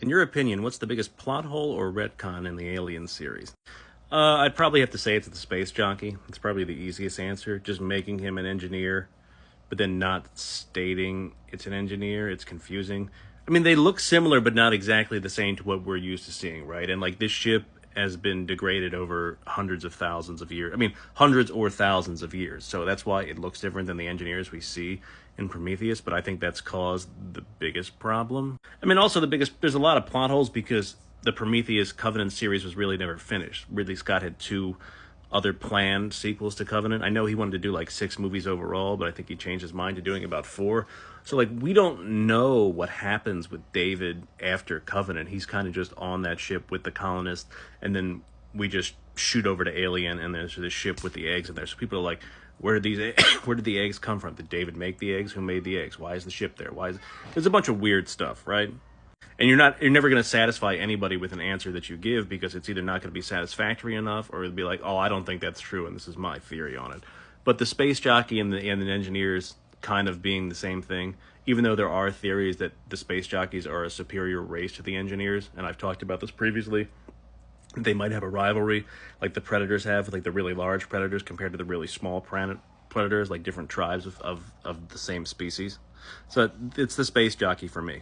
In your opinion, what's the biggest plot hole or retcon in the Alien series? I'd probably have to say it's the space jockey. It's probably the easiest answer. Just making him an engineer, but then not stating it's an engineer. It's confusing. I mean, they look similar, but not exactly the same to what we're used to seeing, right? And like this ship has been degraded over hundreds of thousands of years. I mean, hundreds or thousands of years. So that's why it looks different than the engineers we see in Prometheus. But I think that's caused the biggest problem. I mean, also there's a lot of plot holes because the Prometheus Covenant series was really never finished. Ridley Scott had two other planned sequels to Covenant. I know he wanted to do like 6 movies overall, but I think he changed his mind to doing about 4. So like we don't know what happens with David after Covenant. He's kind of just on that ship with the colonists, and then we just shoot over to Alien, and there's this ship with the eggs in there. So people are like, where did the eggs come from? Did David make the eggs? Who made the eggs? Why is the ship there? There's a bunch of weird stuff, right? And you're never going to satisfy anybody with an answer that you give, because it's either not going to be satisfactory enough, or it'll be like, oh, I don't think that's true, and this is my theory on it. But the space jockey and the engineers kind of being the same thing, even though there are theories that the space jockeys are a superior race to the engineers, and I've talked about this previously. They might have a rivalry like the predators have, like the really large predators compared to the really small predators, like different tribes of the same species. So it's the space jockey for me.